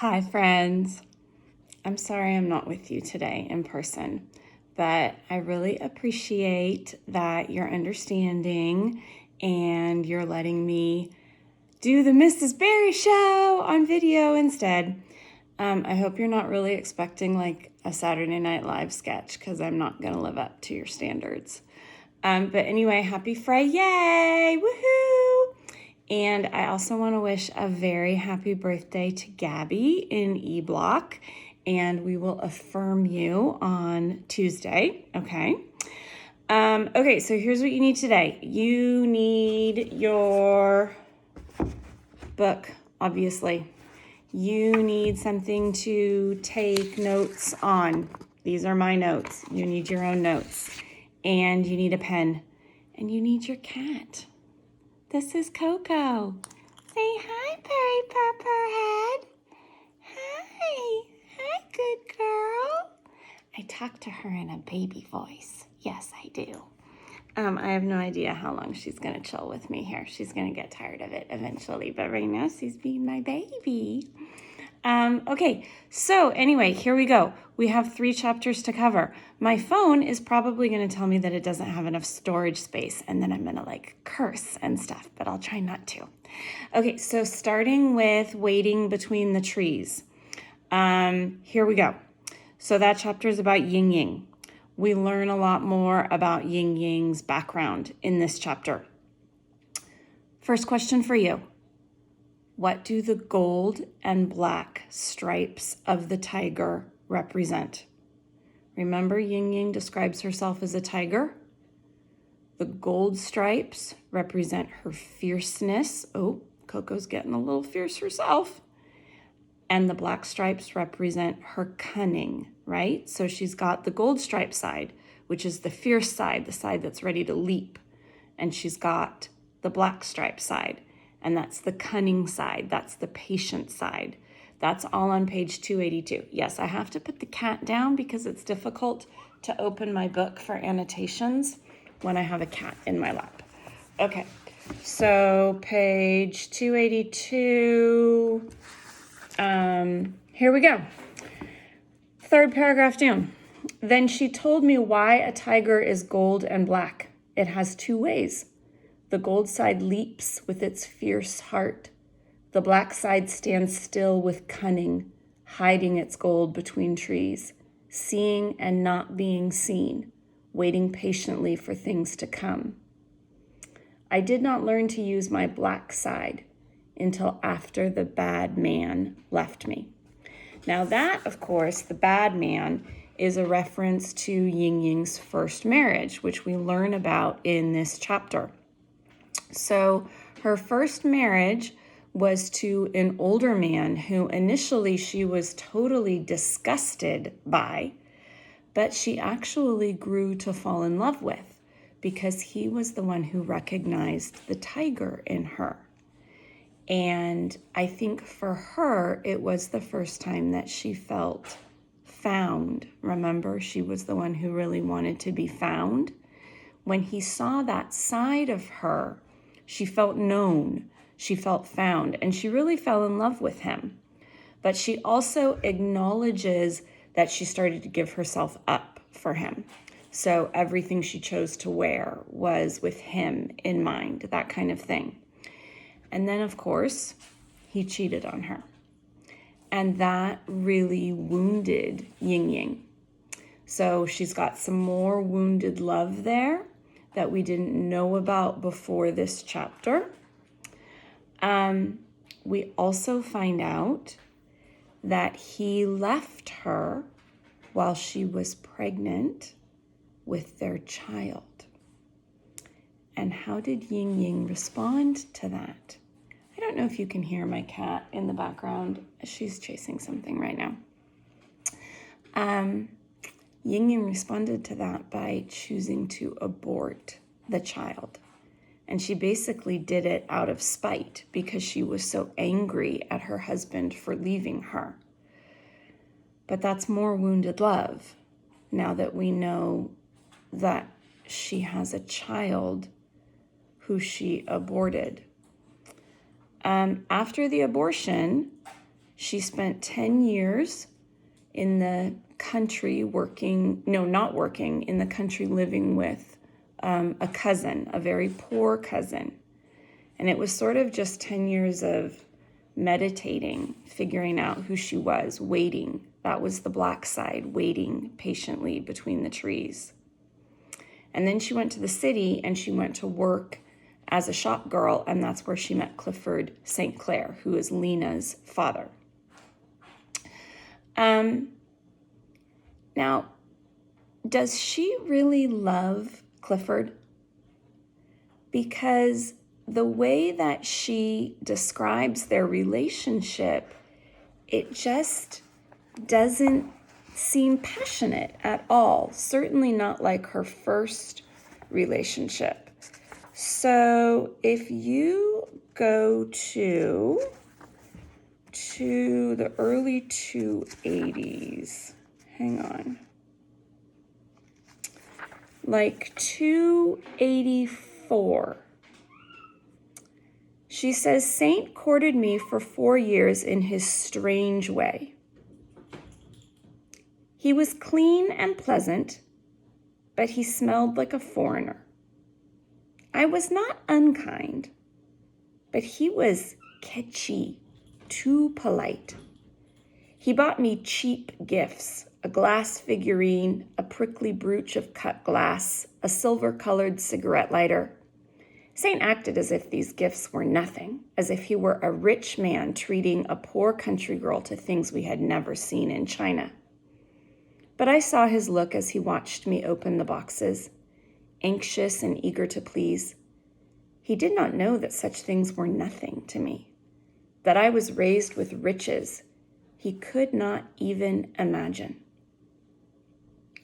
Hi, friends. I'm sorry I'm not with you today in person, but I really appreciate that you're understanding and you're letting me do the Mrs. Berry show on video instead. I hope you're not really expecting like a Saturday Night Live sketch because I'm not going to live up to your standards. But anyway, happy Friday! Woohoo! And I also want to wish a very happy birthday to Gabby in E-Block. And we will affirm you on Tuesday, okay? Okay, so here's what you need today. You need your book, obviously. You need something to take notes on. These are my notes. You need your own notes. And you need a pen. And you need your cat. This is Coco. Say hi, Perry Purperhead. Hi. Hi, good girl. I talk to her in a baby voice. Yes, I do. I have no idea how long she's going to chill with me here. She's going to get tired of it eventually, but right now she's being my baby. Okay, so anyway, here we go. We have 3 chapters to cover. My phone is probably going to tell me that it doesn't have enough storage space, and then I'm going to like curse and stuff, but I'll try not to. Okay, so starting with waiting between the trees. Here we go. So that chapter is about Ying Ying. We learn a lot more about Ying Ying's background in this chapter. First question for you. What do the gold and black stripes of the tiger represent? Remember, Ying Ying describes herself as a tiger. The gold stripes represent her fierceness. Oh, Coco's getting a little fierce herself. And the black stripes represent her cunning, right? So she's got the gold stripe side, which is the fierce side, the side that's ready to leap. And she's got the black stripe side, and that's the cunning side. That's the patient side. That's all on page 282. Yes, I have to put the cat down because it's difficult to open my book for annotations when I have a cat in my lap. Okay, so page 282. Here we go. 3rd paragraph down. Then she told me why a tiger is gold and black. It has 2 ways. The gold side leaps with its fierce heart. The black side stands still with cunning, hiding its gold between trees, seeing and not being seen, waiting patiently for things to come. I did not learn to use my black side until after the bad man left me. Now that, of course, the bad man is a reference to Ying Ying's first marriage, which we learn about in this chapter. So her first marriage was to an older man who initially she was totally disgusted by, but she actually grew to fall in love with because he was the one who recognized the tiger in her. And I think for her, it was the first time that she felt found. Remember, she was the one who really wanted to be found. When he saw that side of her, she felt known, she felt found, and she really fell in love with him. But she also acknowledges that she started to give herself up for him. So everything she chose to wear was with him in mind, that kind of thing. And then, of course, he cheated on her. And that really wounded Ying Ying. So she's got some more wounded love there that we didn't know about before this chapter. We also find out that he left her while she was pregnant with their child. And how did Ying Ying respond to that? I don't know if you can hear my cat in the background. She's chasing something right now. Ying Ying responded to that by choosing to abort the child. And she basically did it out of spite because she was so angry at her husband for leaving her. But that's more wounded love now that we know that she has a child who she aborted. After the abortion, She spent 10 years in the country in the country living with a cousin, a very poor cousin. And it was sort of just 10 years of meditating, figuring out who she was, waiting. That was the black side, waiting patiently between the trees. And then she went to the city and she went to work as a shop girl, and that's where she met Clifford St. Clair, who is Lena's father. Now, does she really love Clifford? Because the way that she describes their relationship, it just doesn't seem passionate at all. Certainly not like her first relationship. So if you go to the early 280s, hang on, like 284, she says, Saint courted me for 4 years in his strange way. He was clean and pleasant, but he smelled like a foreigner. I was not unkind, but he was catchy, too polite. He bought me cheap gifts, a glass figurine, a prickly brooch of cut glass, a silver-colored cigarette lighter. Saint acted as if these gifts were nothing, as if he were a rich man treating a poor country girl to things we had never seen in China. But I saw his look as he watched me open the boxes, anxious and eager to please. He did not know that such things were nothing to me, that I was raised with riches he could not even imagine.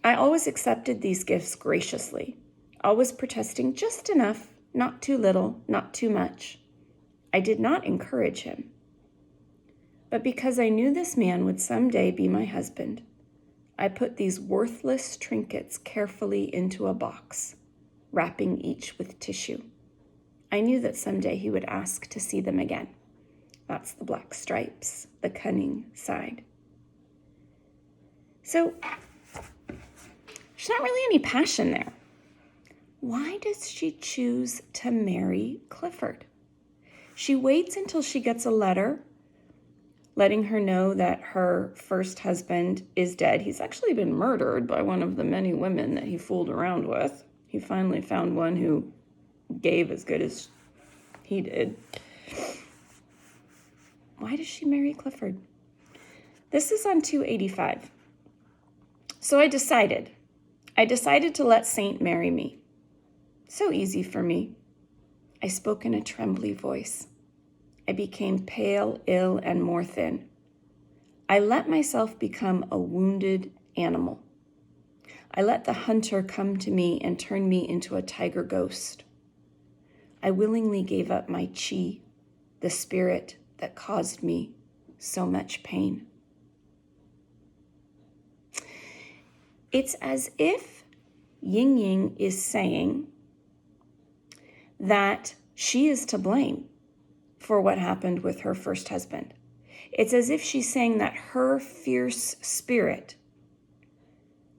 I always accepted these gifts graciously, always protesting just enough, not too little, not too much. I did not encourage him. But because I knew this man would someday be my husband, I put these worthless trinkets carefully into a box, wrapping each with tissue. I knew that someday he would ask to see them again. That's the black stripes, the cunning side. So there's not really any passion there. Why does she choose to marry Clifford? She waits until she gets a letter letting her know that her first husband is dead. He's actually been murdered by one of the many women that he fooled around with. He finally found one who gave as good as he did. Why does she marry Clifford? This is on 285. So I decided to let Saint marry me. So easy for me. I spoke in a trembly voice. I became pale, ill, and more thin. I let myself become a wounded animal. I let the hunter come to me and turn me into a tiger ghost. I willingly gave up my chi, the spirit that caused me so much pain. It's as if Ying Ying is saying that she is to blame for what happened with her first husband. It's as if she's saying that her fierce spirit,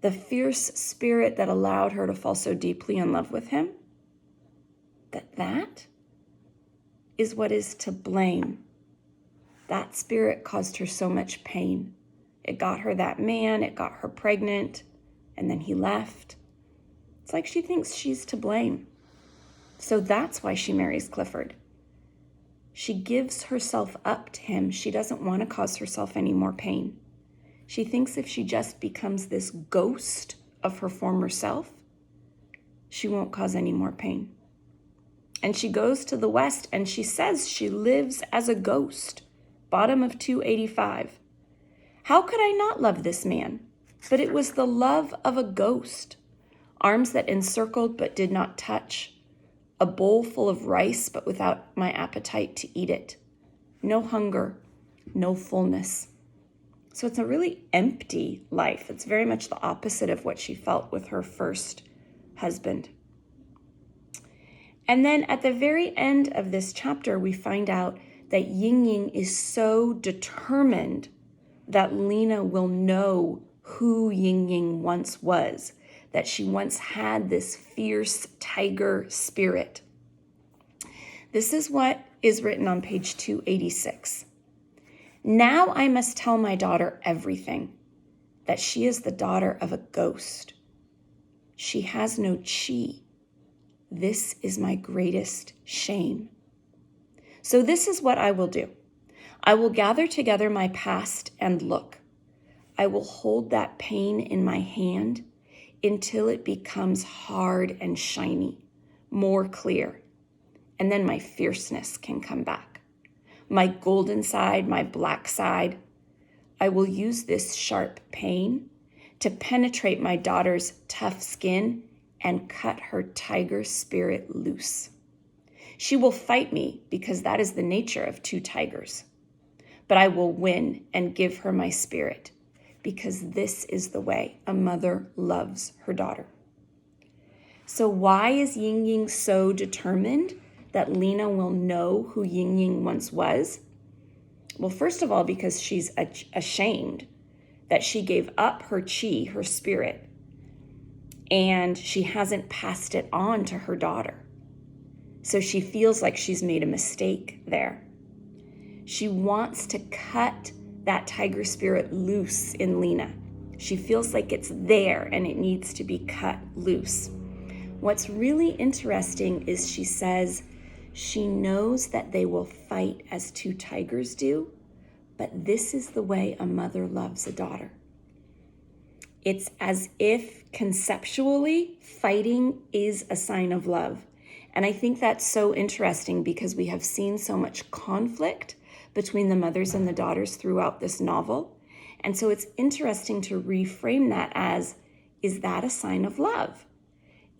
the fierce spirit that allowed her to fall so deeply in love with him, that is what is to blame. That spirit caused her so much pain. It got her that man, it got her pregnant, and then he left. It's like she thinks she's to blame. So that's why she marries Clifford. She gives herself up to him. She doesn't want to cause herself any more pain. She thinks if she just becomes this ghost of her former self, she won't cause any more pain. And she goes to the West and she says she lives as a ghost. Bottom of 285. How could I not love this man? But it was the love of a ghost. Arms that encircled but did not touch. A bowl full of rice, but without my appetite to eat it. No hunger, no fullness. So it's a really empty life. It's very much the opposite of what she felt with her first husband. And then at the very end of this chapter, we find out that Ying Ying is so determined that Lena will know who Ying Ying once was, that she once had this fierce tiger spirit. This is what is written on page 286. Now I must tell my daughter everything, that she is the daughter of a ghost. She has no chi. This is my greatest shame. So this is what I will do. I will gather together my past and look. I will hold that pain in my hand until it becomes hard and shiny, more clear. And then my fierceness can come back. My golden side, my black side. I will use this sharp pain to penetrate my daughter's tough skin and cut her tiger spirit loose. She will fight me because that is the nature of two tigers. But I will win and give her my spirit because this is the way a mother loves her daughter. So why is Ying Ying so determined that Lena will know who Ying Ying once was? Well, first of all, because she's ashamed that she gave up her chi, her spirit, and she hasn't passed it on to her daughter. So she feels like she's made a mistake there. She wants to cut that tiger spirit loose in Lena. She feels like it's there and it needs to be cut loose. What's really interesting is she says she knows that they will fight as two tigers do, but this is the way a mother loves a daughter. It's as if conceptually fighting is a sign of love. And I think that's so interesting because we have seen so much conflict between the mothers and the daughters throughout this novel. And so it's interesting to reframe that as, is that a sign of love?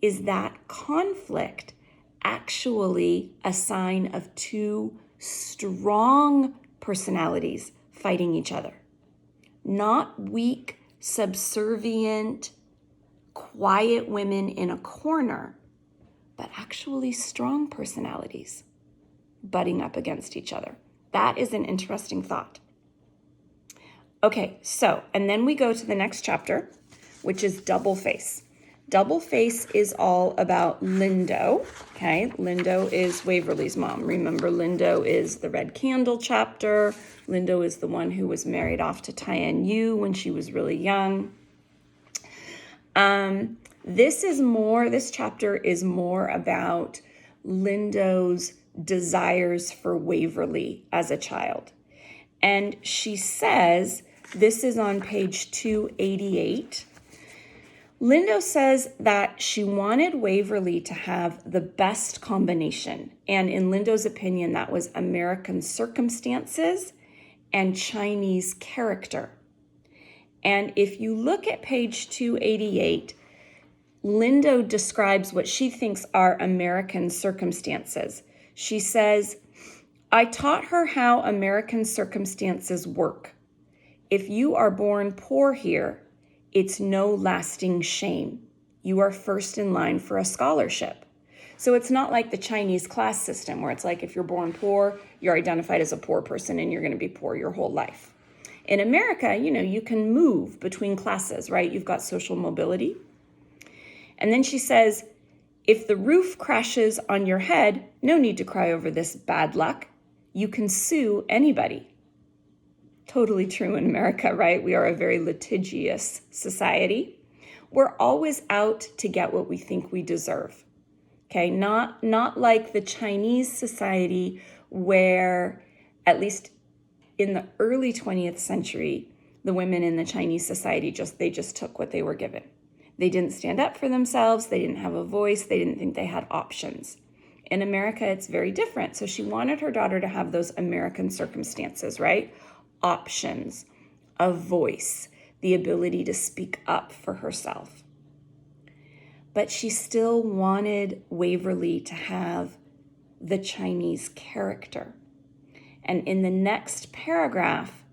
Is that conflict actually a sign of two strong personalities fighting each other? Not weak, subservient, quiet women in a corner, but actually strong personalities butting up against each other. That is an interesting thought. Okay, so, and then we go to the next chapter, which is Double Face. Double Face is all about Lindo, okay? Lindo is Waverly's mom. Remember, Lindo is the Red Candle chapter. Lindo is the one who was married off to Tian Yu when she was really young. This chapter is more about Lindo's desires for Waverly as a child. And she says, this is on page 288, Lindo says that she wanted Waverly to have the best combination. And in Lindo's opinion, that was American circumstances and Chinese character. And if you look at page 288, Lindo describes what she thinks are American circumstances. She says, I taught her how American circumstances work. If you are born poor here, it's no lasting shame. You are first in line for a scholarship. So it's not like the Chinese class system where it's like if you're born poor, you're identified as a poor person and you're going to be poor your whole life. In America, you can move between classes, right? You've got social mobility. And then she says, if the roof crashes on your head, no need to cry over this bad luck. You can sue anybody. Totally true in America, right? We are a very litigious society. We're always out to get what we think we deserve. Okay, not like the Chinese society where, at least in the early 20th century, the women in the Chinese society just took what they were given. They didn't stand up for themselves. They didn't have a voice. They didn't think they had options. In America, it's very different. So she wanted her daughter to have those American circumstances, right? Options, a voice, the ability to speak up for herself. But she still wanted Waverly to have the Chinese character. And in the next paragraph,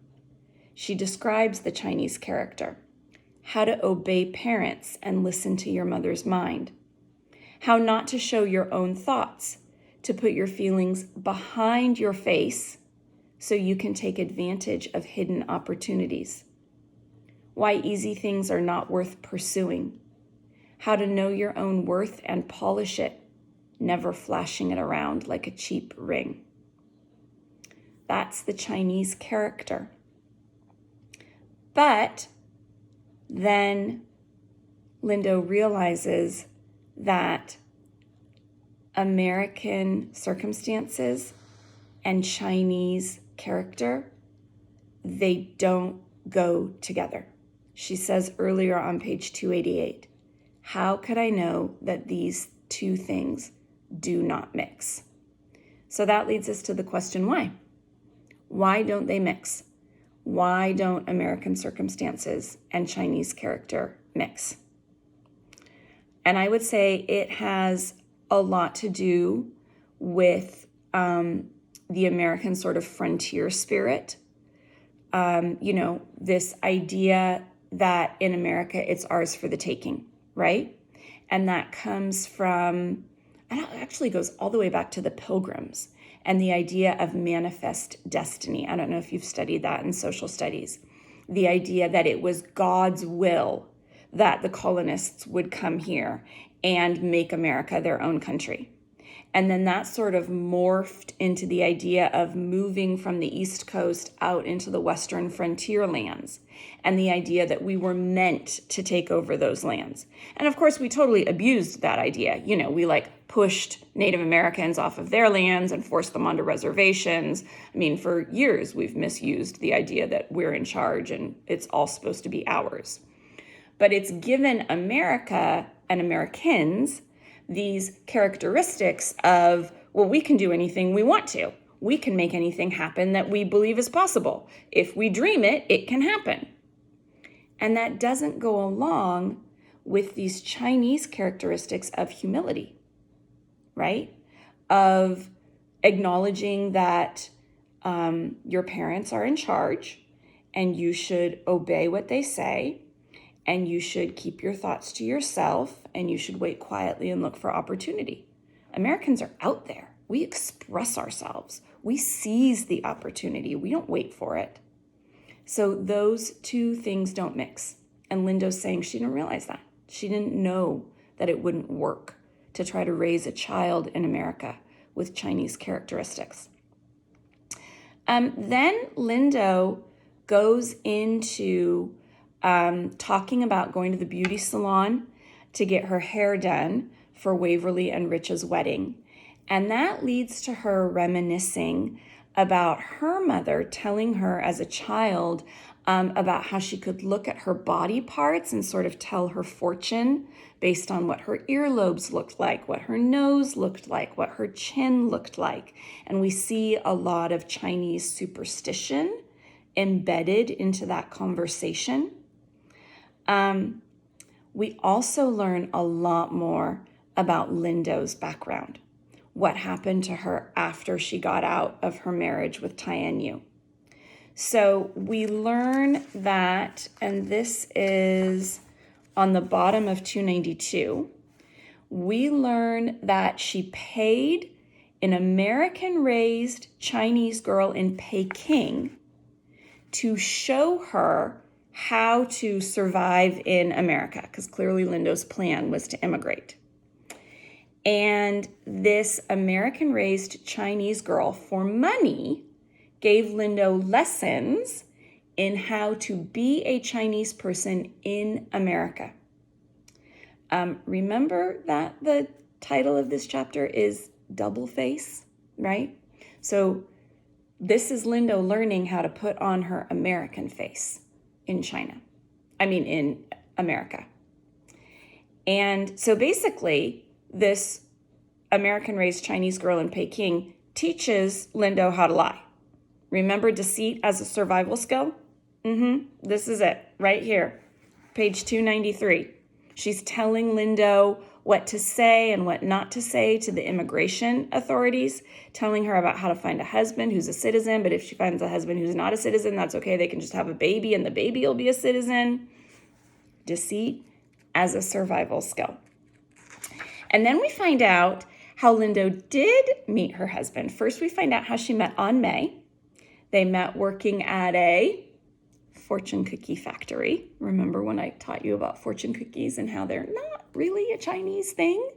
she describes the Chinese character. How to obey parents and listen to your mother's mind. How not to show your own thoughts, to put your feelings behind your face so you can take advantage of hidden opportunities. Why easy things are not worth pursuing. How to know your own worth and polish it, never flashing it around like a cheap ring. That's the Chinese character. But then Lindo realizes that American circumstances and Chinese character, they don't go together. She says earlier on page 288, how could I know that these two things do not mix? So that leads us to the question, why? Why don't they mix? Why don't American circumstances and Chinese character mix? And I would say it has a lot to do with the American sort of frontier spirit. This idea that in America it's ours for the taking, right? And that comes from, and it actually goes all the way back to the Pilgrims and the idea of manifest destiny. I don't know if you've studied that in social studies. The idea that it was God's will that the colonists would come here and make America their own country. And then that sort of morphed into the idea of moving from the East Coast out into the Western frontier lands, and the idea that we were meant to take over those lands. And of course, we totally abused that idea. We pushed Native Americans off of their lands and forced them onto reservations. I mean, for years, we've misused the idea that we're in charge and it's all supposed to be ours. But it's given America and Americans these characteristics of, well, we can do anything we want to. We can make anything happen that we believe is possible. If we dream it, it can happen. And that doesn't go along with these Chinese characteristics of humility, right? Of acknowledging that your parents are in charge and you should obey what they say, and you should keep your thoughts to yourself, and you should wait quietly and look for opportunity. Americans are out there. We express ourselves. We seize the opportunity. We don't wait for it. So those two things don't mix. And Lindo's saying she didn't realize that. She didn't know that it wouldn't work to try to raise a child in America with Chinese characteristics. Then Lindo goes into talking about going to the beauty salon to get her hair done for Waverly and Rich's wedding. And that leads to her reminiscing about her mother telling her as a child about how she could look at her body parts and sort of tell her fortune based on what her earlobes looked like, what her nose looked like, what her chin looked like. And we see a lot of Chinese superstition embedded into that conversation. We also learn a lot more about Lindo's background, what happened to her after she got out of her marriage with Tian Yu. So we learn that, and this is on the bottom of 292, we learn that she paid an American-raised Chinese girl in Peking to show her how to survive in America, because clearly Lindo's plan was to immigrate. And this American-raised Chinese girl, for money, gave Lindo lessons in how to be a Chinese person in America. Remember that the title of this chapter is Double Face, right? So this is Lindo learning how to put on her American face in America. And so basically, this American-raised Chinese girl in Peking teaches Lindo how to lie. Remember deceit as a survival skill? This is it, right here, page 293. She's telling Lindo what to say and what not to say to the immigration authorities, telling her about how to find a husband who's a citizen, but if she finds a husband who's not a citizen, that's okay. They can just have a baby and the baby will be a citizen. Deceit as a survival skill. And then we find out how Lindo did meet her husband. First, we find out how she met An Mei. They met working at a fortune cookie factory. Remember when I taught you about fortune cookies and how they're not really a Chinese thing?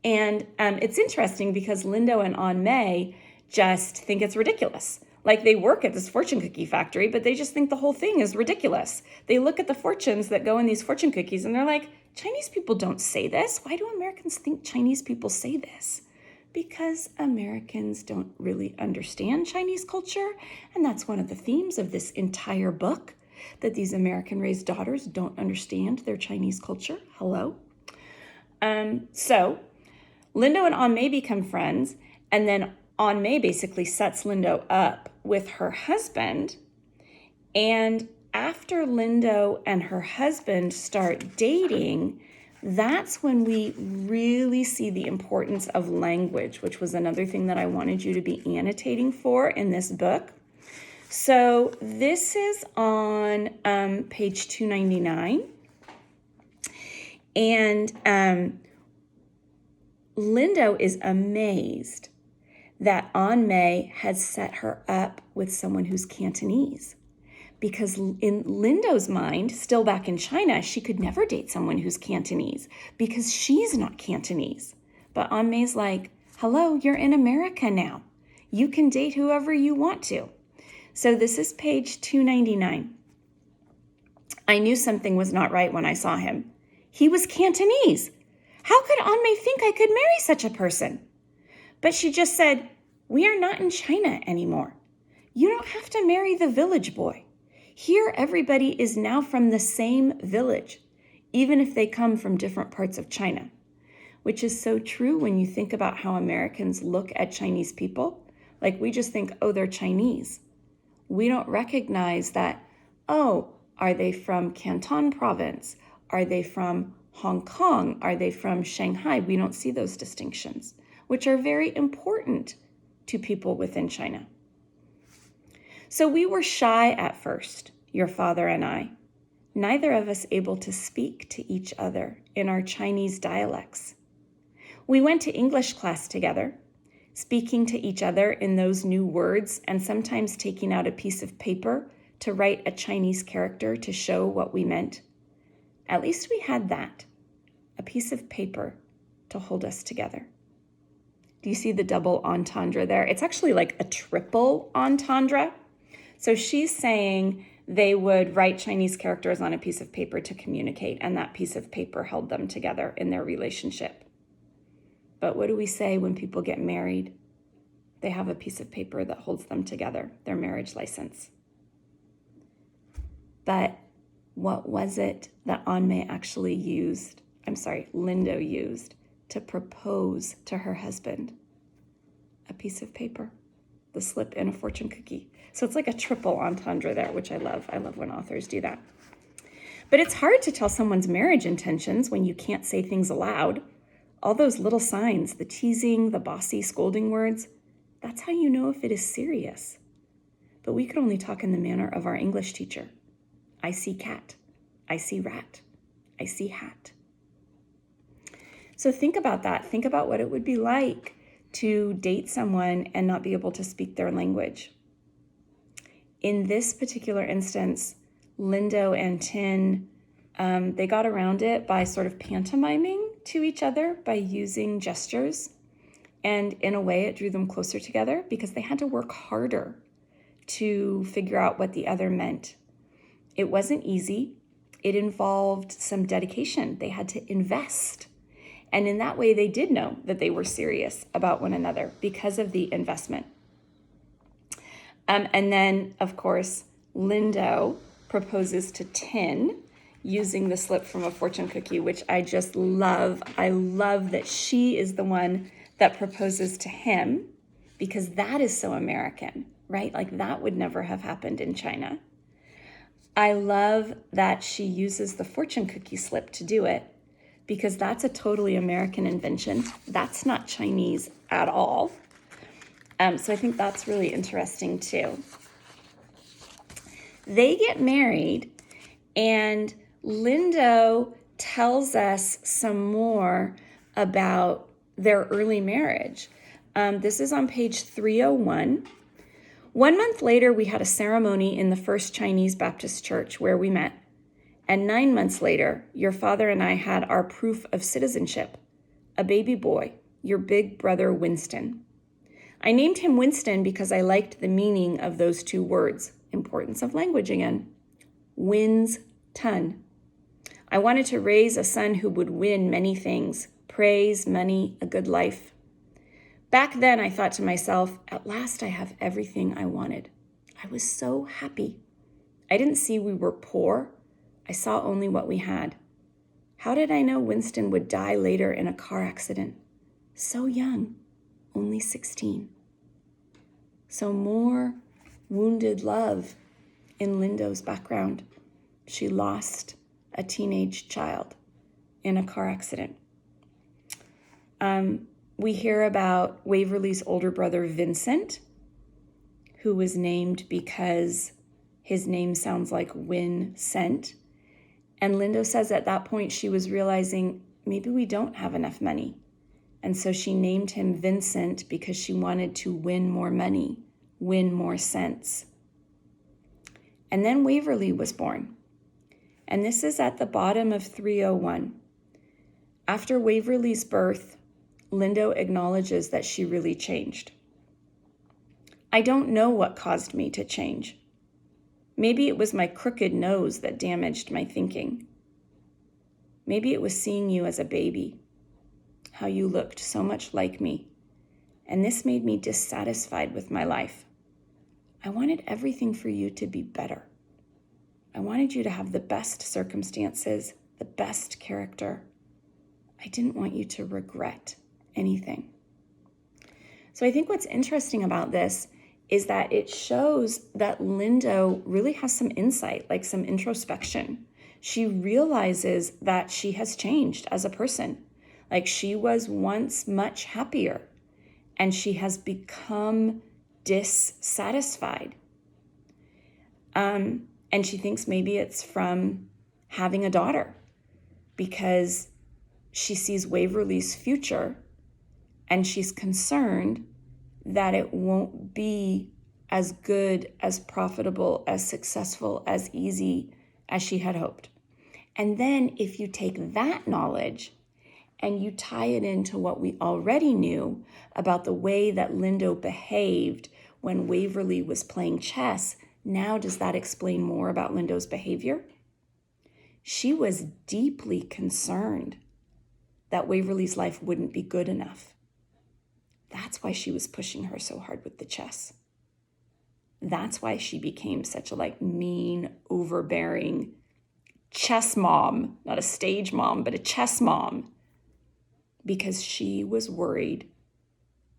And it's interesting because Lindo and An Mei just think it's ridiculous. Like, they work at this fortune cookie factory, but they just think the whole thing is ridiculous. They look at the fortunes that go in these fortune cookies and they're like, Chinese people don't say this. Why do Americans think Chinese people say this? Because Americans don't really understand Chinese culture. And that's one of the themes of this entire book, that these American-raised daughters don't understand their Chinese culture. Hello. So Lindo and An Mei become friends, and then An Mei basically sets Lindo up with her husband. And after Lindo and her husband start dating, that's when we really see the importance of language, which was another thing that I wanted you to be annotating for in this book. So this is on page 299. And Lindo is amazed that An Mei has set her up with someone who's Cantonese. Because in Lindo's mind, still back in China, she could never date someone who's Cantonese because she's not Cantonese. But An Mei's like, hello, you're in America now. You can date whoever you want to. So this is page 299. I knew something was not right when I saw him. He was Cantonese. How could An Mei think I could marry such a person? But she just said, we are not in China anymore. You don't have to marry the village boy. Here, everybody is now from the same village, even if they come from different parts of China, which is so true when you think about how Americans look at Chinese people. Like, we just think, oh, they're Chinese. We don't recognize that, oh, are they from Canton province? Are they from Hong Kong? Are they from Shanghai? We don't see those distinctions, which are very important to people within China. So we were shy at first, your father and I, neither of us able to speak to each other in our Chinese dialects. We went to English class together, speaking to each other in those new words and sometimes taking out a piece of paper to write a Chinese character to show what we meant. At least we had that, a piece of paper to hold us together. Do you see the double entendre there? It's actually like a triple entendre. So she's saying they would write Chinese characters on a piece of paper to communicate, and that piece of paper held them together in their relationship. But what do we say when people get married? They have a piece of paper that holds them together, their marriage license. But what was it that Lindo used to propose to her husband? A piece of paper, the slip in a fortune cookie. So it's like a triple entendre there, which I love. I love when authors do that. But it's hard to tell someone's marriage intentions when you can't say things aloud. All those little signs, the teasing, the bossy, scolding words, that's how you know if it is serious. But we could only talk in the manner of our English teacher. I see cat. I see rat. I see hat. So think about that. Think about what it would be like to date someone and not be able to speak their language. In this particular instance, Lindo and Tin, they got around it by sort of pantomiming to each other by using gestures. And in a way, it drew them closer together because they had to work harder to figure out what the other meant. It wasn't easy. It involved some dedication. They had to invest. And in that way, they did know that they were serious about one another because of the investment. And then, of course, Lindo proposes to Tin using the slip from a fortune cookie, which I just love. I love that she is the one that proposes to him because that is so American, right? Like, that would never have happened in China. I love that she uses the fortune cookie slip to do it because that's a totally American invention. That's not Chinese at all. So I think that's really interesting too. They get married, and Lindo tells us some more about their early marriage. This is on page 301. 1 month later, we had a ceremony in the First Chinese Baptist Church where we met. And 9 months later, your father and I had our proof of citizenship, a baby boy, your big brother Winston. I named him Winston because I liked the meaning of those two words, importance of language again. Wins ton. I wanted to raise a son who would win many things, praise, money, a good life. Back then, I thought to myself, at last I have everything I wanted. I was so happy. I didn't see we were poor. I saw only what we had. How did I know Winston would die later in a car accident? So young, only 16. So more wounded love in Lindo's background. She lost a teenage child in a car accident. We hear about Waverly's older brother, Vincent, who was named because his name sounds like win sent. And Lindo says at that point she was realizing maybe we don't have enough money. And so she named him Vincent because she wanted to win more money, win more cents. And then Waverly was born. And this is at the bottom of 301. After Waverly's birth, Lindo acknowledges that she really changed. I don't know what caused me to change. Maybe it was my crooked nose that damaged my thinking. Maybe it was seeing you as a baby, how you looked so much like me, and this made me dissatisfied with my life. I wanted everything for you to be better. I wanted you to have the best circumstances, the best character. I didn't want you to regret anything. So I think what's interesting about this is that it shows that Lindo really has some insight, like some introspection. She realizes that she has changed as a person. Like she was once much happier and she has become dissatisfied. And she thinks maybe it's from having a daughter because she sees Waverly's future and she's concerned that it won't be as good, as profitable, as successful, as easy as she had hoped. And then if you take that knowledge and you tie it into what we already knew about the way that Lindo behaved when Waverly was playing chess, now does that explain more about Lindo's behavior? She was deeply concerned that Waverly's life wouldn't be good enough. That's why she was pushing her so hard with the chess. That's why she became such a mean, overbearing chess mom, not a stage mom, but a chess mom, because she was worried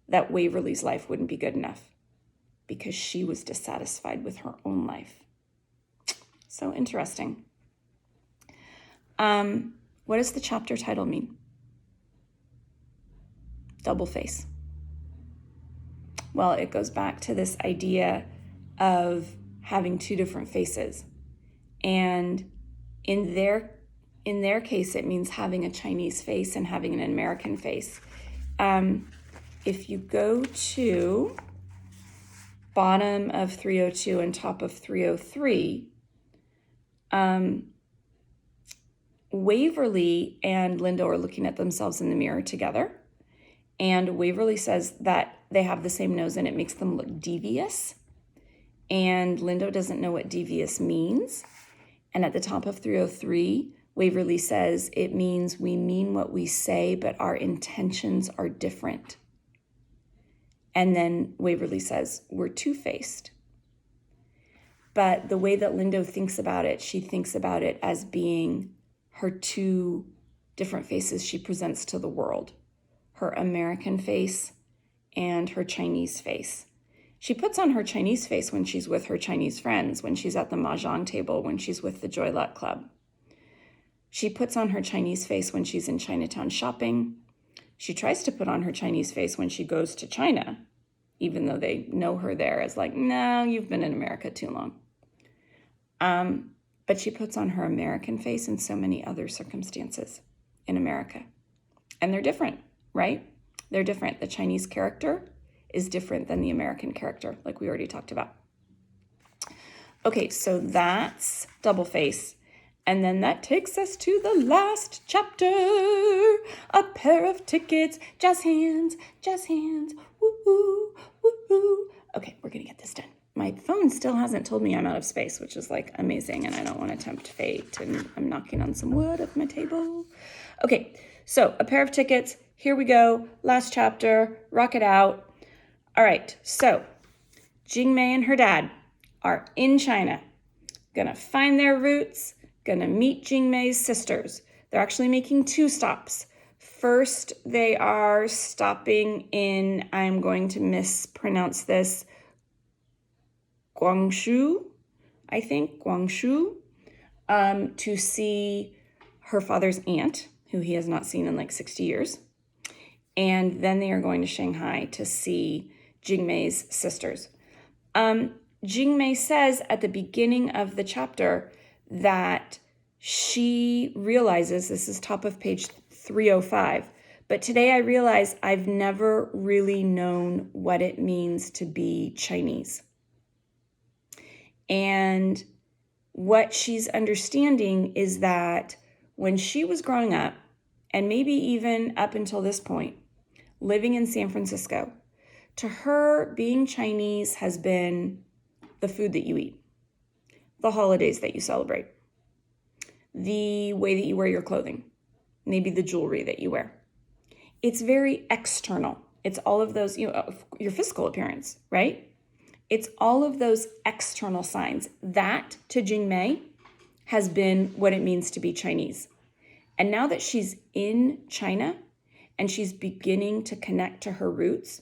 that Waverly's life wouldn't be good enough because she was dissatisfied with her own life. So interesting. What does the chapter title mean? Double face. Well, it goes back to this idea of having two different faces. And in their case, it means having a Chinese face and having an American face. If you go to bottom of 302 and top of 303, Waverly and Lindo are looking at themselves in the mirror together. And Waverly says that they have the same nose and it makes them look devious. And Lindo doesn't know what devious means. And at the top of 303, Waverly says it means we mean what we say, but our intentions are different. And then Waverly says we're two-faced. But the way that Lindo thinks about it, she thinks about it as being her two different faces she presents to the world. Her American face and her Chinese face. She puts on her Chinese face when she's with her Chinese friends, when she's at the mahjong table, when she's with the Joy Luck Club. She puts on her Chinese face when she's in Chinatown shopping. She tries to put on her Chinese face when she goes to China, even though they know her there as no, you've been in America too long. But she puts on her American face in so many other circumstances in America. And they're different, right? They're different. The Chinese character is different than the American character, like we already talked about. Okay, so that's Double Face. And then that takes us to the last chapter. A pair of tickets, jazz hands, woo-hoo, woo-hoo. Okay, we're gonna get this done. My phone still hasn't told me I'm out of space, which is like amazing, and I don't want to tempt fate, and I'm knocking on some wood at my table. Okay, so a pair of tickets, here we go, last chapter, rock it out. All right, so Jingmei and her dad are in China, gonna find their roots, gonna meet Jingmei's sisters. They're actually making 2 stops. First, they are stopping in, I'm going to mispronounce this, Guangzhou, I think, Guangzhou, to see her father's aunt, who he has not seen in like 60 years. And then they are going to Shanghai to see Jingmei's sisters. Jingmei says at the beginning of the chapter that she realizes, this is top of page 305, but today I realize I've never really known what it means to be Chinese. And what she's understanding is that when she was growing up, and maybe even up until this point, living in San Francisco, to her, being Chinese has been the food that you eat, the holidays that you celebrate, the way that you wear your clothing, maybe the jewelry that you wear. It's very external. It's all of those, your physical appearance, right? It's all of those external signs. That, to Jingmei, has been what it means to be Chinese. And now that she's in China and she's beginning to connect to her roots,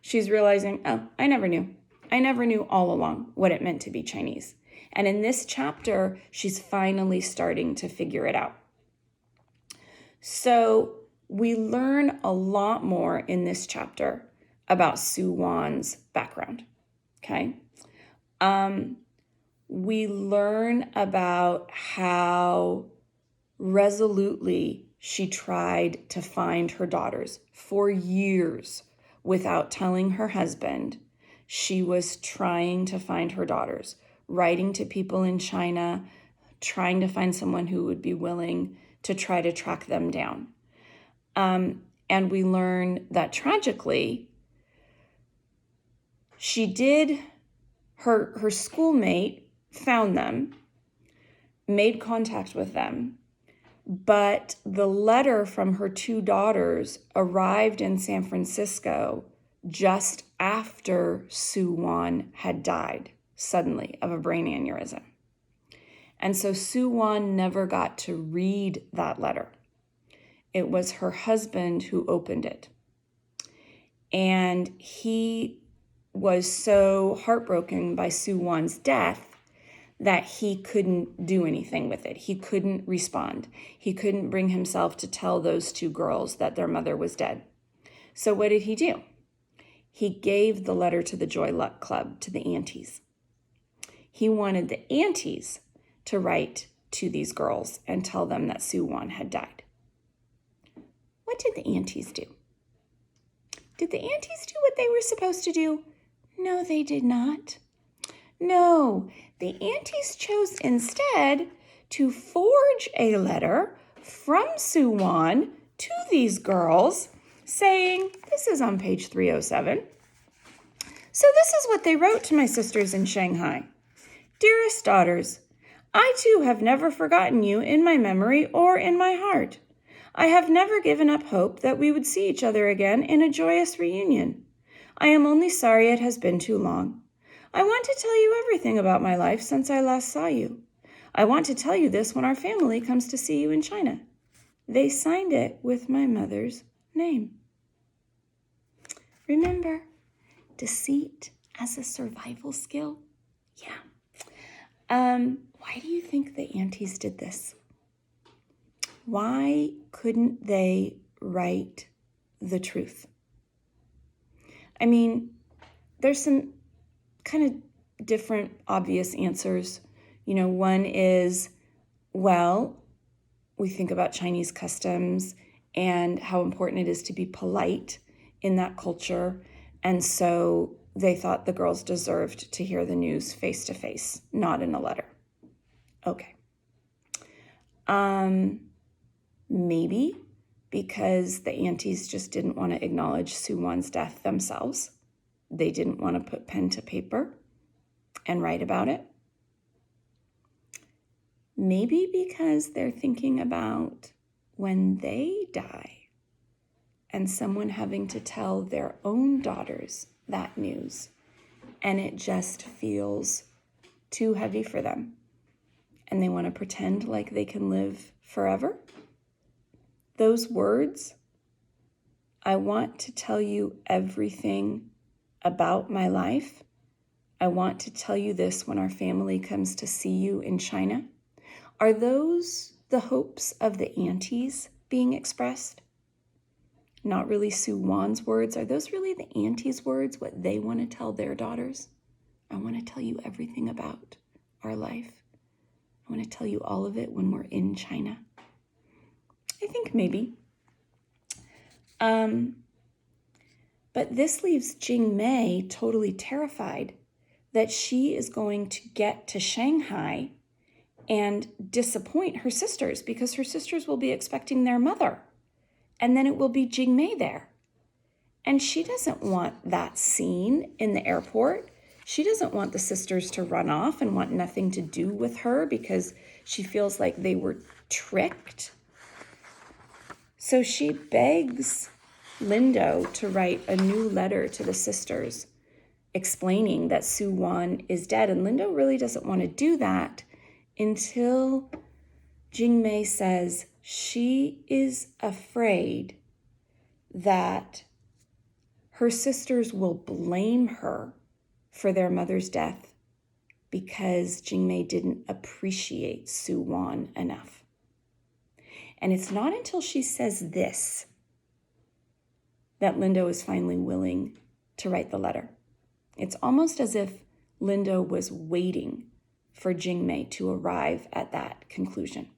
she's realizing, oh, I never knew. I never knew all along what it meant to be Chinese. And in this chapter, she's finally starting to figure it out. So we learn a lot more in this chapter about Su Wan's background. Okay. We learn about how resolutely she tried to find her daughters for years without telling her husband. She was trying to find her daughters, writing to people in China, trying to find someone who would be willing to try to track them down. And we learn that tragically, she did. Her schoolmate found them, made contact with them, but the letter from her 2 daughters arrived in San Francisco just after Su Wan had died suddenly of a brain aneurysm. And so Su Wan never got to read that letter. It was her husband who opened it. And he was so heartbroken by Su Wan's death that he couldn't do anything with it. He couldn't respond. He couldn't bring himself to tell those 2 girls that their mother was dead. So what did he do? He gave the letter to the Joy Luck Club, to the aunties. He wanted the aunties to write to these girls and tell them that Su Wan had died. What did the aunties do? Did the aunties do what they were supposed to do? No, they did not. No, the aunties chose instead to forge a letter from Su Wan to these girls saying, this is on page 307. So this is what they wrote to my sisters in Shanghai. Dearest daughters, I too have never forgotten you in my memory or in my heart. I have never given up hope that we would see each other again in a joyous reunion. I am only sorry it has been too long. I want to tell you everything about my life since I last saw you. I want to tell you this when our family comes to see you in China. They signed it with my mother's name. Remember, deceit as a survival skill? Yeah. Why do you think the aunties did this? Why couldn't they write the truth? I mean, there's some kind of different obvious answers. One is, well, we think about Chinese customs and how important it is to be polite in that culture. And so they thought the girls deserved to hear the news face to face, not in a letter. Okay. Maybe because the aunties just didn't want to acknowledge Suwon's death themselves. They didn't want to put pen to paper and write about it. Maybe because they're thinking about when they die and someone having to tell their own daughters that news, and it just feels too heavy for them, and they want to pretend like they can live forever. Those words, I want to tell you everything about my life. I want to tell you this when our family comes to see you in China. Are those the hopes of the aunties being expressed? Not really Suwon's words. Are those really the aunties' words, what they want to tell their daughters? I want to tell you everything about our life. I want to tell you all of it when we're in China. I think maybe. But this leaves Jingmei totally terrified that she is going to get to Shanghai and disappoint her sisters, because her sisters will be expecting their mother, and then it will be Jingmei there. And she doesn't want that scene in the airport. She doesn't want the sisters to run off and want nothing to do with her because she feels like they were tricked. So she begs Lindo to write a new letter to the sisters explaining that Suwon is dead. And Lindo really doesn't want to do that until Jingmei says she is afraid that her sisters will blame her for their mother's death because Jingmei didn't appreciate Suwon enough. And it's not until she says this that Lindo is finally willing to write the letter. It's almost as if Lindo was waiting for Jingmei to arrive at that conclusion.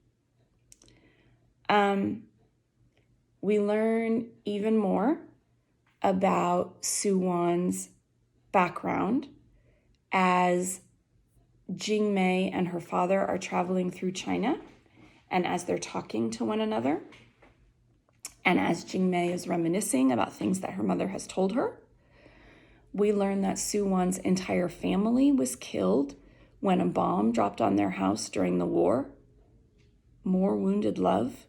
We learn even more about Suwon's background as Jingmei and her father are traveling through China, and as they're talking to one another, and as Jingmei is reminiscing about things that her mother has told her. We learn that Suwon's entire family was killed when a bomb dropped on their house during the war. More wounded love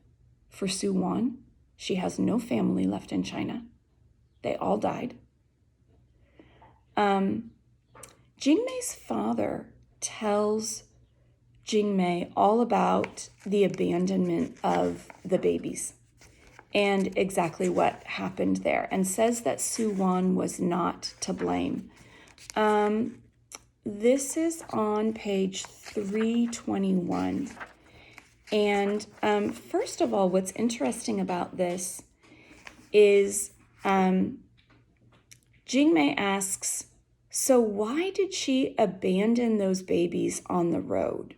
for Suwon. She has no family left in China. They all died. Jingmei's father tells Jingmei all about the abandonment of the babies and exactly what happened there, and says that Suwon was not to blame. This is on page 321. And first of all, what's interesting about this is Jingmei asks, so why did she abandon those babies on the road?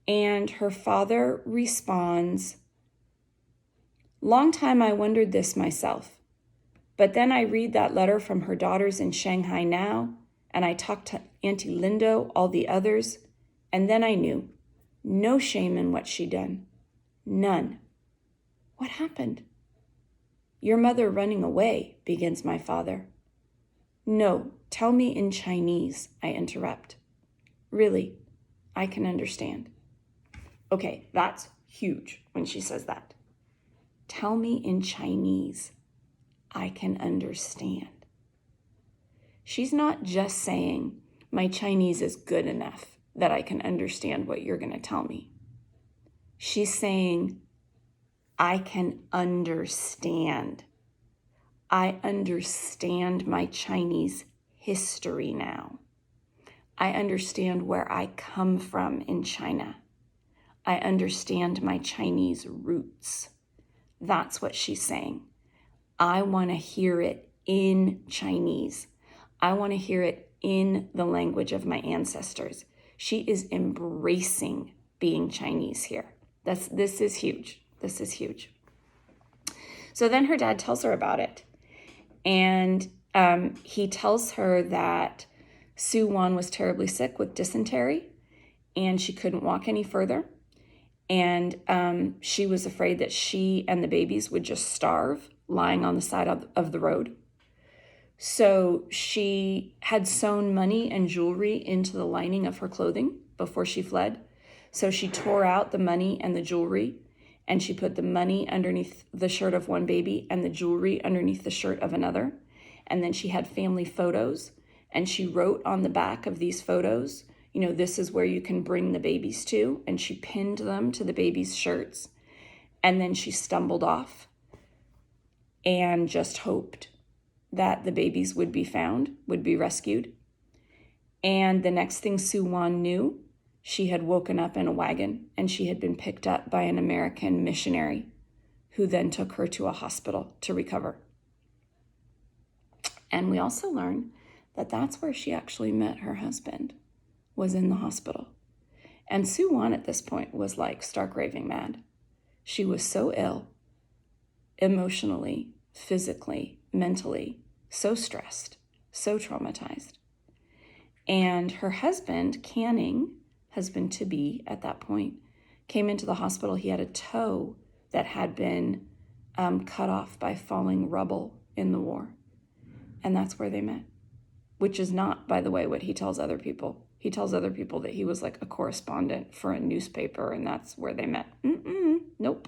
And her father responds, long time I wondered this myself, but then I read that letter from her daughters in Shanghai now, and I talked to Auntie Lindo, all the others, and then I knew. No shame in what she done. None. What happened? Your mother running away, begins my father. No, tell me in Chinese, I interrupt. Really, I can understand. Okay, that's huge when she says that. Tell me in Chinese, I can understand. She's not just saying, my Chinese is good enough that I can understand what you're going to tell me. She's saying, I can understand. I understand my Chinese history now. I understand where I come from in China. I understand my Chinese roots. That's what she's saying. I want to hear it in Chinese. I want to hear it in the language of my ancestors. She is embracing being Chinese here. This is huge. This is huge. So then her dad tells her about it. And he tells her that Sue Wan was terribly sick with dysentery and she couldn't walk any further. And she was afraid that she and the babies would just starve lying on the side of the road. So she had sewn money and jewelry into the lining of her clothing before she fled. So she tore out the money and the jewelry, and she put the money underneath the shirt of one baby and the jewelry underneath the shirt of another. And then she had family photos, and she wrote on the back of these photos, this is where you can bring the babies to, and she pinned them to the babies' shirts. And then she stumbled off and just hoped that the babies would be found, would be rescued. And the next thing Sue Wan knew, she had woken up in a wagon and she had been picked up by an American missionary who then took her to a hospital to recover. And we also learn that that's where she actually met her husband, was in the hospital. And Sue Wan at this point was like stark raving mad. She was so ill, emotionally, physically, mentally, so stressed, so traumatized. And her husband, Canning, husband-to-be at that point, came into the hospital. He had a toe that had been cut off by falling rubble in the war. And that's where they met, which is not, by the way, what he tells other people. He tells other people that he was like a correspondent for a newspaper and that's where they met. Nope.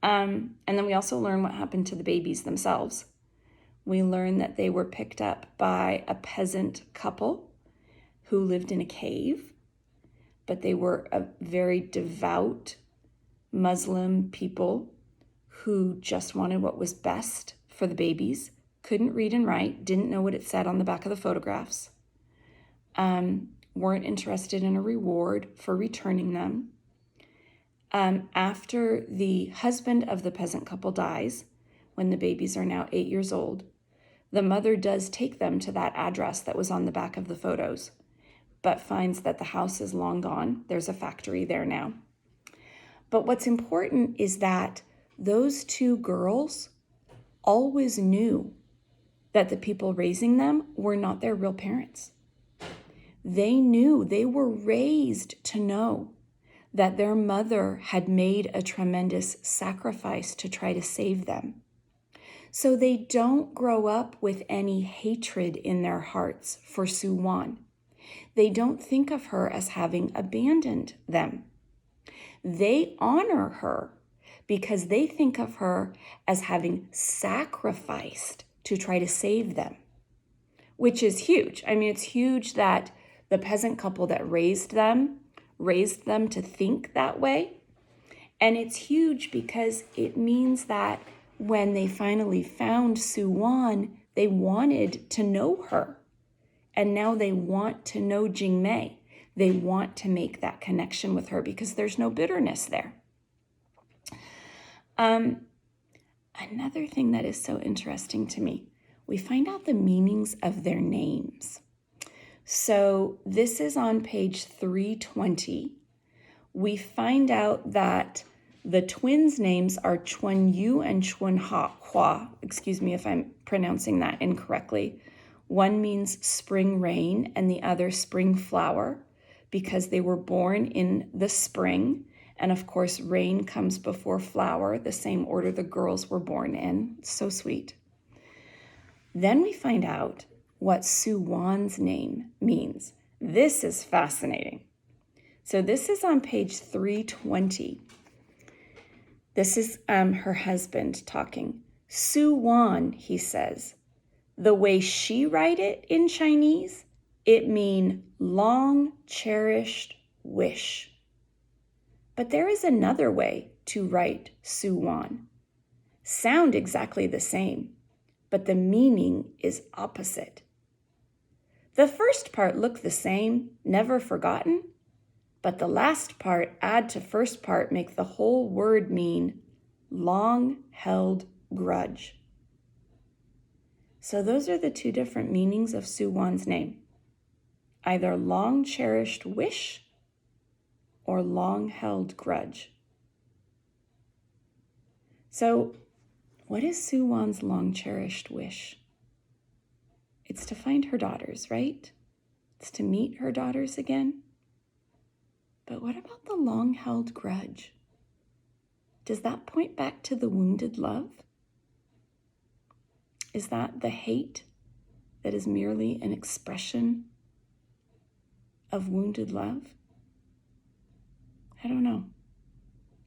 And then we also learn what happened to the babies themselves. We learn that they were picked up by a peasant couple who lived in a cave, but they were a very devout Muslim people who just wanted what was best for the babies, couldn't read and write, didn't know what it said on the back of the photographs, weren't interested in a reward for returning them. After the husband of the peasant couple dies, when the babies are now 8 years old, the mother does take them to that address that was on the back of the photos, but finds that the house is long gone. There's a factory there now. But what's important is that those two girls always knew that the people raising them were not their real parents. They knew, they were raised to know that their mother had made a tremendous sacrifice to try to save them. So they don't grow up with any hatred in their hearts for Sue Wan. They don't think of her as having abandoned them. They honor her because they think of her as having sacrificed to try to save them, which is huge. I mean, it's huge that the peasant couple that raised them to think that way. And it's huge because it means that when they finally found Sue Wan, they wanted to know her. And now they want to know Jingmei. They want to make that connection with her because there's no bitterness there. Another thing that is so interesting to me, we find out the meanings of their names. So this is on page 320. We find out that the twins' names are Chuan Yu and Chuan Hua. Excuse me if I'm pronouncing that incorrectly. One means spring rain and the other spring flower because they were born in the spring. And of course, rain comes before flower, the same order the girls were born in. So sweet. Then we find out what Sue Wan's name means. This is fascinating. So this is on page 320. This is her husband talking. Sue Wan, he says, the way she write it in Chinese, it mean long cherished wish. But there is another way to write Sue Wan. Sound exactly the same, but the meaning is opposite. The first part look the same, never forgotten, but the last part add to first part make the whole word mean long-held grudge. So those are the two different meanings of Sue Wan's name. Either long-cherished wish or long-held grudge. So what is Su Wan's long-cherished wish? It's to find her daughters, right? It's to meet her daughters again. But what about the long-held grudge? Does that point back to the wounded love? Is that the hate that is merely an expression of wounded love? I don't know.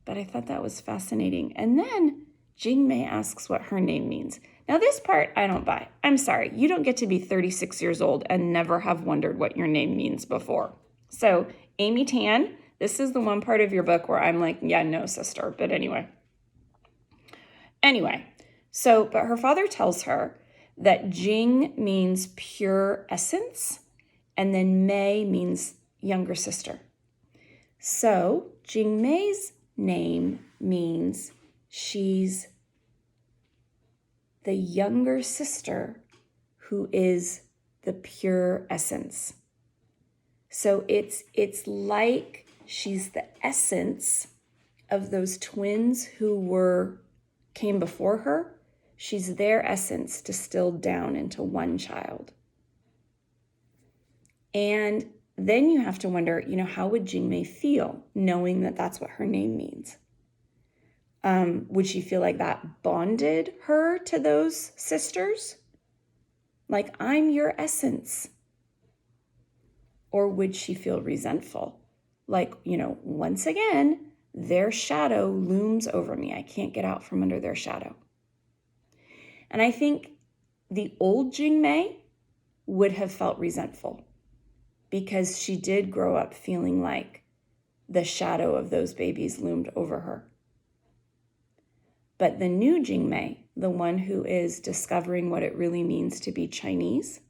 But I thought that was fascinating. And then Jingmei asks what her name means. Now this part I don't buy. I'm sorry. You don't get to be 36 years old and never have wondered what your name means before. So Amy Tan, this is the one part of your book where I'm like, yeah, no, sister. But anyway, but her father tells her that Jing means pure essence, and then Mei means younger sister. So Jingmei's name means she's the younger sister who is the pure essence. So it's like she's the essence of those twins who came before her. She's their essence distilled down into one child. And then you have to wonder, how would Jingmei feel knowing that that's what her name means? Would she feel like that bonded her to those sisters? Like, I'm your essence. Or would she feel resentful? Like, once again, their shadow looms over me. I can't get out from under their shadow. And I think the old Jingmei would have felt resentful because she did grow up feeling like the shadow of those babies loomed over her. But the new Jingmei, the one who is discovering what it really means to be Chinese,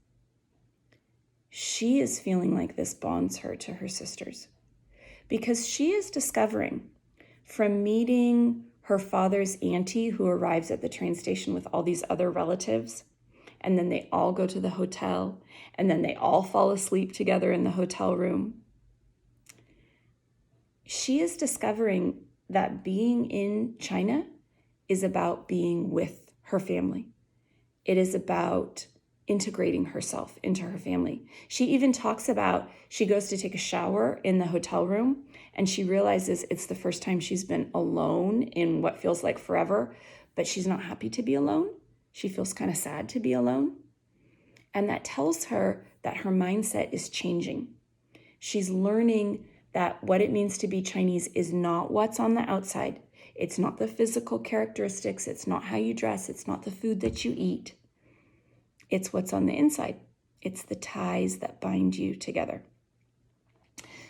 she is feeling like this bonds her to her sisters because she is discovering from meeting her father's auntie who arrives at the train station with all these other relatives, and then they all go to the hotel, and then they all fall asleep together in the hotel room. She is discovering that being in China is about being with her family. It is about integrating herself into her family. She even talks about, she goes to take a shower in the hotel room and she realizes it's the first time she's been alone in what feels like forever, but she's not happy to be alone. She feels kind of sad to be alone. And that tells her that her mindset is changing. She's learning that what it means to be Chinese is not what's on the outside. It's not the physical characteristics. It's not how you dress. It's not the food that you eat. It's what's on the inside. It's the ties that bind you together.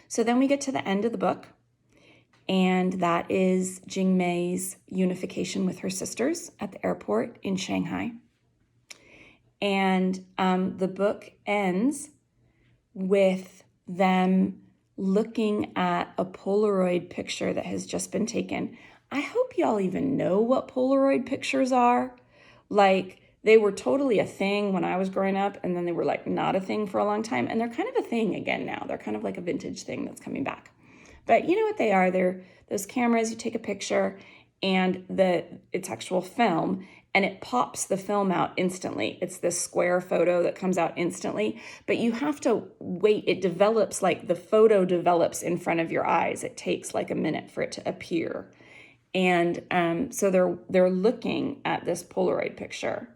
So then we get to the end of the book, and that is Jingmei's unification with her sisters at the airport in Shanghai. And the book ends with them looking at a Polaroid picture that has just been taken. I hope y'all even know what Polaroid pictures are. Like, they were totally a thing when I was growing up, and then they were like not a thing for a long time, and they're kind of a thing again now. They're kind of like a vintage thing that's coming back. But you know what they are? They're those cameras, you take a picture, and it's actual film, and it pops the film out instantly. It's this square photo that comes out instantly, but you have to wait. It develops, like the photo develops in front of your eyes. It takes like a minute for it to appear. And so they're looking at this Polaroid picture,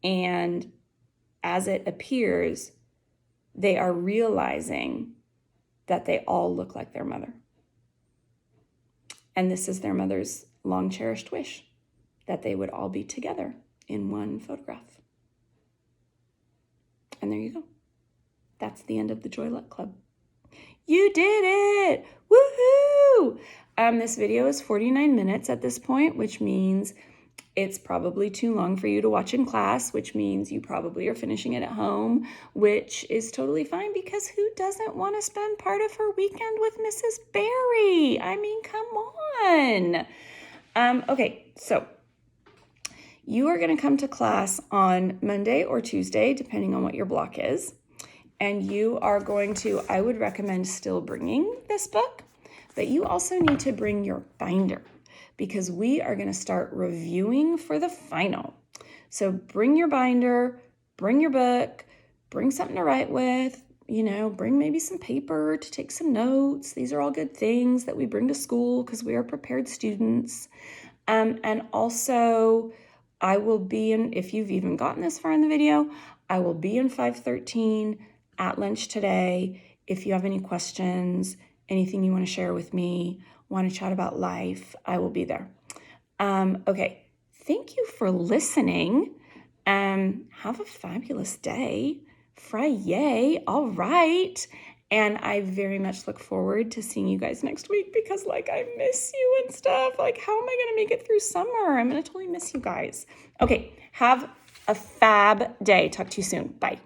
and as it appears, they are realizing that they all look like their mother. And this is their mother's long-cherished wish, that they would all be together in one photograph. And there you go. That's the end of the Joy Luck Club. You did it! Woohoo! This video is 49 minutes at this point, which means it's probably too long for you to watch in class, which means you probably are finishing it at home, which is totally fine because who doesn't want to spend part of her weekend with Mrs. Barry? I mean, come on. Okay, so you are going to come to class on Monday or Tuesday, depending on what your block is. And you are going to, I would recommend still bringing this book, but you also need to bring your binder because we are going to start reviewing for the final. So bring your binder, bring your book, bring something to write with, bring maybe some paper to take some notes. These are all good things that we bring to school because we are prepared students. And also, I will be in, if you've even gotten this far in the video, I will be in 513 at lunch today. If you have any questions, anything you want to share with me, want to chat about life, I will be there. Okay, thank you for listening. Have a fabulous day. Friday, all right. And I very much look forward to seeing you guys next week because, I miss you and stuff. How am I going to make it through summer? I'm going to totally miss you guys. Okay, have a fab day. Talk to you soon. Bye.